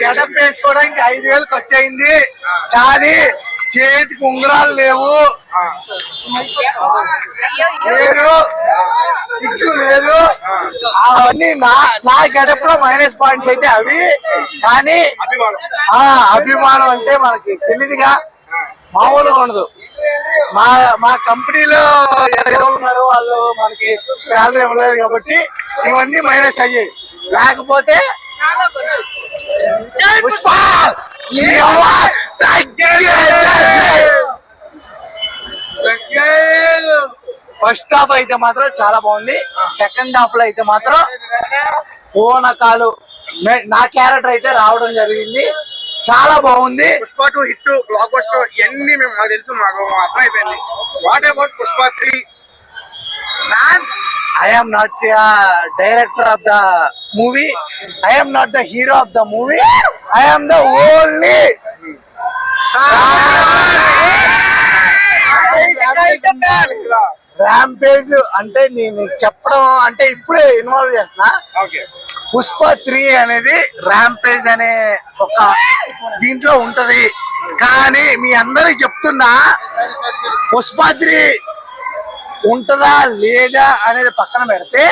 Getup వేసుకోవడానికి 5,000 ఖర్చు అయింది, కానీ చేతికి ఉంగరాలు లేవు, లేదు. అవన్నీ నా గెటప్ లో మైనస్ పాయింట్స్ అయితే అవి. కానీ అభిమానం అంటే మనకి తెలియదుగా, మామూలుగా ఉండదు. మా కంపెనీలో ఎవరు ఉన్నారు, వాళ్ళు మనకి శాలరీ ఇవ్వలేదు కాబట్టి ఇవన్నీ మైనస్ అయ్యాయి. లేకపోతే ఫస్ట్ హాఫ్ అయితే మాత్రం చాలా బాగుంది. సెకండ్ హాఫ్ లో అయితే మాత్రం పూనకాలు. నా క్యారెక్టర్ అయితే రావడం జరిగింది, చాలా బాగుంది. పుష్ప 2 హిట్, బ్లాక్ బస్టర్ ఇవన్నీ మాకు తెలుసు, మాకు అర్థమైపోయింది. What about Pushpa 3? I am not the director of the movie. I am not the hero of the movie. I am the only rampage. అంటే నేను చెప్పడం అంటే ఇప్పుడే ఇన్వాల్వ్ చేస్తున్నా. పుష్ప 3 అనేది ర్యాంపేజ్ అనే ఒక దీంట్లో ఉంటది. కానీ మీ అందరికి చెప్తున్నా, పుష్ప 3 ఉంటదా లేదా అనేది పక్కన పెడితే,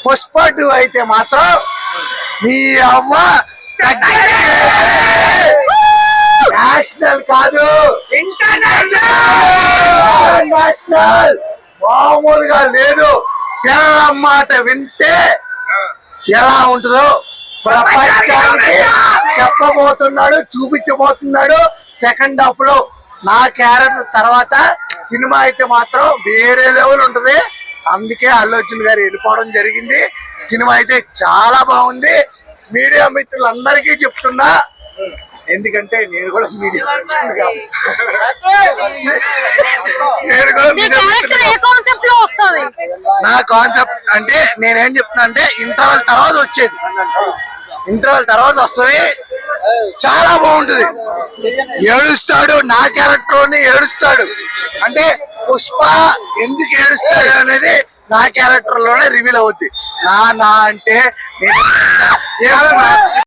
పుష్ప 2 అయితే మాత్రం మీ అవ్వ నేషనల్ కాదు, ఇంటర్నేషనల్. మామూలుగా లేదు. కేవలం మాట వింటే ఎలా ఉంటుందో ప్రపంచానికి చెప్పబోతున్నాడు, చూపించబోతున్నాడు. సెకండ్ హాఫ్ లో నా క్యారెక్టర్ తర్వాత సినిమా అయితే మాత్రం వేరే లెవెల్ ఉంటది. అందుకే అల్లు అర్జున్ గారు వెళ్ళిపోవడం జరిగింది. సినిమా అయితే చాలా బాగుంది. మీడియా మిత్రులందరికీ చెప్తున్నా, ఎందుకంటే నేను కూడా మీడియా నా కాన్సెప్ట్ అంటే నేనేం చెప్తున్నా అంటే, ఇంటర్వెల్ తర్వాత వచ్చేది, ఇంటర్వెల్ తర్వాత వస్తుంది, చాలా బాగుంటది. ఏడుస్తాడు, నా క్యారెక్టర్ ఏడుస్తాడు. అంటే పుష్ప ఎందుకు ఏడుస్తాడు అనేది నా క్యారెక్టర్ లోనే రివీల్ అవుద్ది. నా అంటే